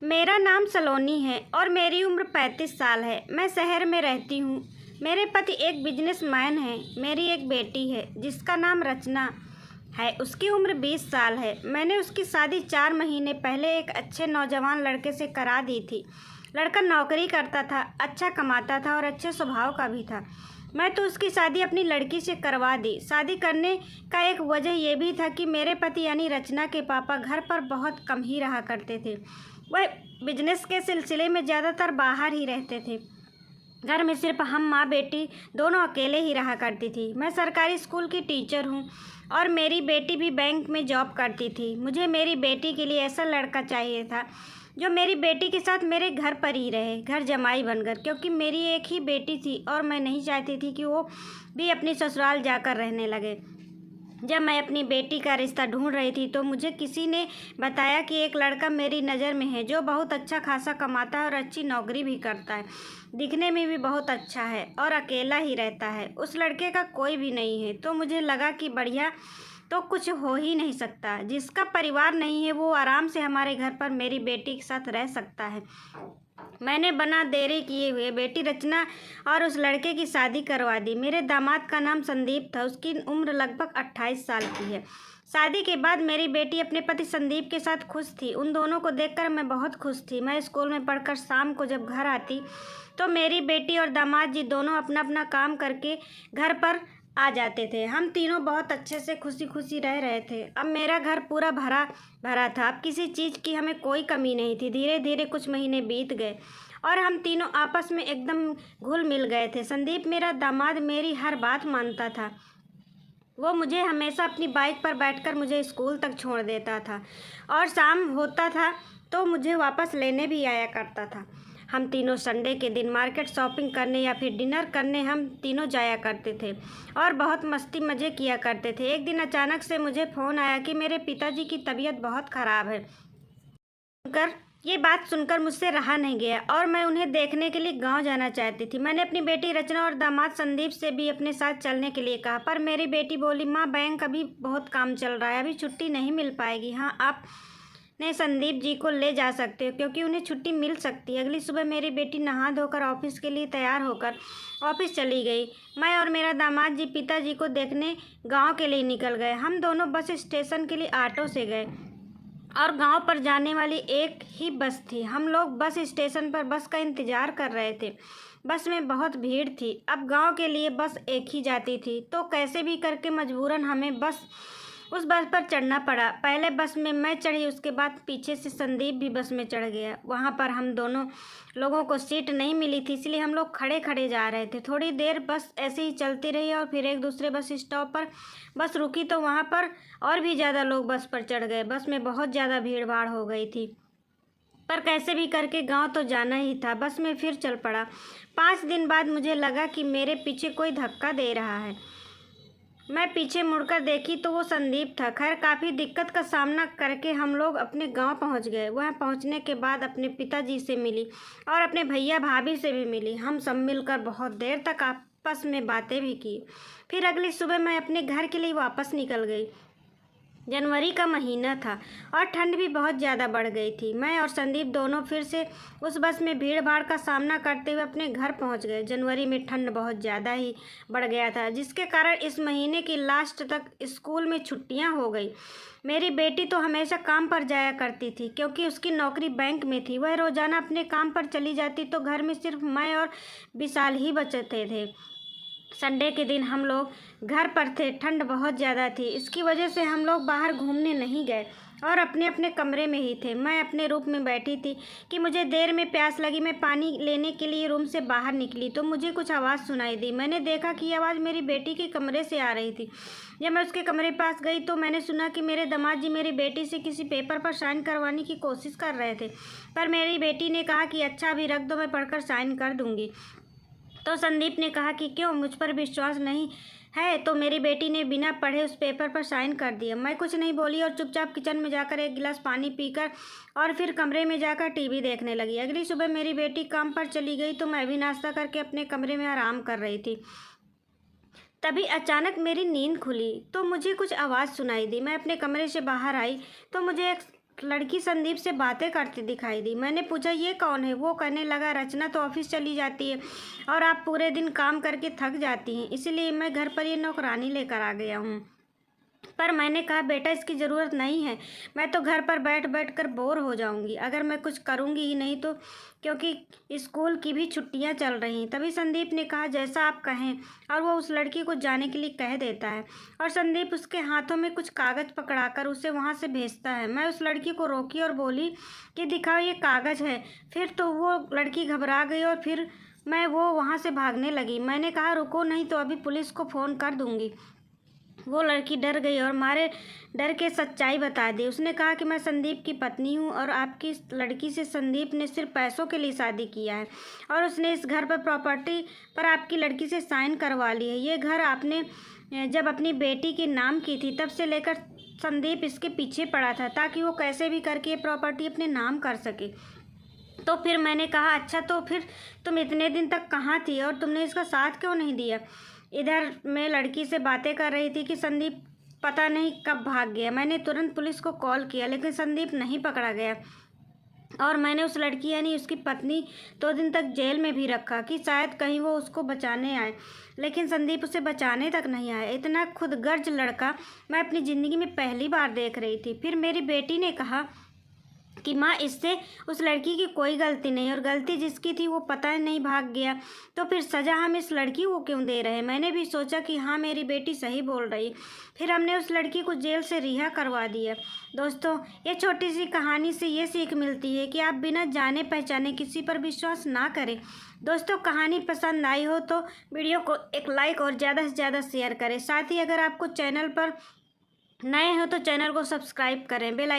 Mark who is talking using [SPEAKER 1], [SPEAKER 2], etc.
[SPEAKER 1] मेरा नाम सलोनी है और मेरी उम्र 35 साल है। मैं शहर में रहती हूँ। मेरे पति एक बिजनेसमैन हैं। मेरी एक बेटी है जिसका नाम रचना है। उसकी उम्र 20 साल है। मैंने उसकी शादी 4 महीने पहले एक अच्छे नौजवान लड़के से करा दी थी। लड़का नौकरी करता था, अच्छा कमाता था और अच्छे स्वभाव का भी था। मैं तो उसकी शादी अपनी लड़की से करवा दी। शादी करने का एक वजह यह भी था कि मेरे पति यानी रचना के पापा घर पर बहुत कम ही रहा करते थे। वह बिजनेस के सिलसिले में ज़्यादातर बाहर ही रहते थे। घर में सिर्फ हम माँ बेटी दोनों अकेले ही रहा करती थी। मैं सरकारी स्कूल की टीचर हूँ और मेरी बेटी भी बैंक में जॉब करती थी। मुझे मेरी बेटी के लिए ऐसा लड़का चाहिए था जो मेरी बेटी के साथ मेरे घर पर ही रहे, घर जमाई बनकर, क्योंकि मेरी एक ही बेटी थी और मैं नहीं चाहती थी कि वो भी अपनी ससुराल जाकर रहने लगे। जब मैं अपनी बेटी का रिश्ता ढूंढ रही थी तो मुझे किसी ने बताया कि एक लड़का मेरी नज़र में है जो बहुत अच्छा खासा कमाता है और अच्छी नौकरी भी करता है, दिखने में भी बहुत अच्छा है और अकेला ही रहता है। उस लड़के का कोई भी नहीं है। तो मुझे लगा कि बढ़िया तो कुछ हो ही नहीं सकता। जिसका परिवार नहीं है वो आराम से हमारे घर पर मेरी बेटी के साथ रह सकता है। मैंने बिना देरी किए हुए बेटी रचना और उस लड़के की शादी करवा दी। मेरे दामाद का नाम संदीप था। उसकी उम्र लगभग 28 साल की है। शादी के बाद मेरी बेटी अपने पति संदीप के साथ खुश थी। उन दोनों को देखकर मैं बहुत खुश थी। मैं स्कूल में पढ़कर शाम को जब घर आती तो मेरी बेटी और दामाद जी दोनों अपना अपना काम करके घर पर आ जाते थे। हम तीनों बहुत अच्छे से खुशी खुशी रह रहे थे। अब मेरा घर पूरा भरा भरा था। अब किसी चीज़ की हमें कोई कमी नहीं थी। धीरे धीरे कुछ महीने बीत गए और हम तीनों आपस में एकदम घुल मिल गए थे। संदीप मेरा दामाद मेरी हर बात मानता था। वो मुझे हमेशा अपनी बाइक पर बैठकर मुझे स्कूल तक छोड़ देता था और शाम होता था तो मुझे वापस लेने भी आया करता था। हम तीनों संडे के दिन मार्केट शॉपिंग करने या फिर डिनर करने हम तीनों जाया करते थे और बहुत मस्ती मज़े किया करते थे। एक दिन अचानक से मुझे फ़ोन आया कि मेरे पिताजी की तबीयत बहुत ख़राब है। ये बात सुनकर मुझसे रहा नहीं गया और मैं उन्हें देखने के लिए गांव जाना चाहती थी। मैंने अपनी बेटी रचना और दामाद संदीप से भी अपने साथ चलने के लिए कहा, पर मेरी बेटी बोली, माँ बैंक अभी बहुत काम चल रहा है, अभी छुट्टी नहीं मिल पाएगी। हाँ, आप ने संदीप जी को ले जा सकते हो क्योंकि उन्हें छुट्टी मिल सकती है। अगली सुबह मेरी बेटी नहा धोकर ऑफिस के लिए तैयार होकर ऑफिस चली गई। मैं और मेरा दामाद जी पिताजी को देखने गाँव के लिए निकल गए। हम दोनों बस स्टेशन के लिए ऑटो से गए और गांव पर जाने वाली एक ही बस थी। हम लोग बस स्टेशन पर बस का इंतज़ार कर रहे थे। बस में बहुत भीड़ थी। अब गांव के लिए बस एक ही जाती थी तो कैसे भी करके मजबूरन हमें उस बस पर चढ़ना पड़ा। पहले बस में मैं चढ़ी, उसके बाद पीछे से संदीप भी बस में चढ़ गया। वहाँ पर हम दोनों लोगों को सीट नहीं मिली थी, इसलिए हम लोग खड़े खड़े जा रहे थे। थोड़ी देर बस ऐसे ही चलती रही और फिर एक दूसरे बस स्टॉप पर बस रुकी तो वहाँ पर और भी ज़्यादा लोग बस पर चढ़ गए। बस में बहुत ज़्यादा भीड़ भाड़ हो गई थी, पर कैसे भी करके गांव तो जाना ही था। बस में फिर चल पड़ा। 5 दिन बाद मुझे लगा कि मेरे पीछे कोई धक्का दे रहा है। मैं पीछे मुड़कर देखी तो वो संदीप था। खैर, काफ़ी दिक्कत का सामना करके हम लोग अपने गांव पहुंच गए। वहाँ पहुंचने के बाद अपने पिताजी से मिली और अपने भैया भाभी से भी मिली। हम सब मिलकर बहुत देर तक आपस में बातें भी की। फिर अगली सुबह मैं अपने घर के लिए वापस निकल गई। जनवरी का महीना था और ठंड भी बहुत ज़्यादा बढ़ गई थी। मैं और संदीप दोनों फिर से उस बस में भीड़ भाड़ का सामना करते हुए अपने घर पहुंच गए। जनवरी में ठंड बहुत ज़्यादा ही बढ़ गया था, जिसके कारण इस महीने की लास्ट तक स्कूल में छुट्टियां हो गई। मेरी बेटी तो हमेशा काम पर जाया करती थी क्योंकि उसकी नौकरी बैंक में थी। वह रोज़ाना अपने काम पर चली जाती तो घर में सिर्फ मैं और विशाल ही बचते थे। संडे के दिन हम लोग घर पर थे। ठंड बहुत ज़्यादा थी, इसकी वजह से हम लोग बाहर घूमने नहीं गए और अपने अपने कमरे में ही थे। मैं अपने रूम में बैठी थी कि मुझे देर में प्यास लगी। मैं पानी लेने के लिए रूम से बाहर निकली तो मुझे कुछ आवाज़ सुनाई दी। मैंने देखा कि आवाज़ मेरी बेटी के कमरे से आ रही थी। जब मैं उसके कमरे पास गई तो मैंने सुना कि मेरे दामाद जी मेरी बेटी से किसी पेपर पर साइन करवाने की कोशिश कर रहे थे, पर मेरी बेटी ने कहा कि अच्छा, अभी रख दो, मैं पढ़कर साइन कर दूँगी। तो संदीप ने कहा कि क्यों, मुझ पर विश्वास नहीं है? तो मेरी बेटी ने बिना पढ़े उस पेपर पर साइन कर दिया। मैं कुछ नहीं बोली और चुपचाप किचन में जाकर एक गिलास पानी पीकर और फिर कमरे में जाकर टीवी देखने लगी। अगली सुबह मेरी बेटी काम पर चली गई तो मैं भी नाश्ता करके अपने कमरे में आराम कर रही थी। तभी अचानक मेरी नींद खुली तो मुझे कुछ आवाज़ सुनाई दी। मैं अपने कमरे से बाहर आई तो मुझे एक लड़की संदीप से बातें करती दिखाई दी। मैंने पूछा ये कौन है? वो कहने लगा रचना तो ऑफिस चली जाती है और आप पूरे दिन काम करके थक जाती हैं, इसीलिए मैं घर पर ये नौकरानी लेकर आ गया हूँ। पर मैंने कहा बेटा इसकी ज़रूरत नहीं है, मैं तो घर पर बैठ बैठ कर बोर हो जाऊंगी अगर मैं कुछ करूंगी ही नहीं तो, क्योंकि स्कूल की भी छुट्टियां चल रही। तभी संदीप ने कहा जैसा आप कहें, और वो उस लड़की को जाने के लिए कह देता है और संदीप उसके हाथों में कुछ कागज़ पकड़ाकर उसे वहाँ से भेजता है। मैं उस लड़की को रोकी और बोली कि दिखाओ ये कागज़ है। फिर तो वो लड़की घबरा गई और फिर वो वहाँ से भागने लगी। मैंने कहा रुको, नहीं तो अभी पुलिस को फ़ोन कर दूँगी। वो लड़की डर गई और मारे डर के सच्चाई बता दी। उसने कहा कि मैं संदीप की पत्नी हूँ और आपकी इस लड़की से संदीप ने सिर्फ पैसों के लिए शादी किया है और उसने इस घर पर प्रॉपर्टी पर आपकी लड़की से साइन करवा ली है। ये घर आपने जब अपनी बेटी के नाम की थी तब से लेकर संदीप इसके पीछे पड़ा था ताकि वो कैसे भी करके ये प्रॉपर्टी अपने नाम कर सके। तो फिर मैंने कहा अच्छा, तो फिर तुम इतने दिन तक कहाँ थी और तुमने इसका साथ क्यों नहीं दिया? इधर मैं लड़की से बातें कर रही थी कि संदीप पता नहीं कब भाग गया। मैंने तुरंत पुलिस को कॉल किया लेकिन संदीप नहीं पकड़ा गया और मैंने उस लड़की यानी उसकी पत्नी 2 दिन तक जेल में भी रखा कि शायद कहीं वो उसको बचाने आए, लेकिन संदीप उसे बचाने तक नहीं आया। इतना खुदगर्ज लड़का मैं अपनी ज़िंदगी में पहली बार देख रही थी। फिर मेरी बेटी ने कहा कि माँ इससे उस लड़की की कोई गलती नहीं और गलती जिसकी थी वो पता नहीं भाग गया, तो फिर सज़ा हम इस लड़की को क्यों दे रहे हैं? मैंने भी सोचा कि हाँ मेरी बेटी सही बोल रही। फिर हमने उस लड़की को जेल से रिहा करवा दिया। दोस्तों, ये छोटी सी कहानी से ये सीख मिलती है कि आप बिना जाने पहचाने किसी पर विश्वास ना करें। दोस्तों, कहानी पसंद आई हो तो वीडियो को एक लाइक और ज़्यादा से ज़्यादा शेयर करें। साथ ही अगर आपको चैनल पर नए हो तो चैनल को सब्सक्राइब करें, बेल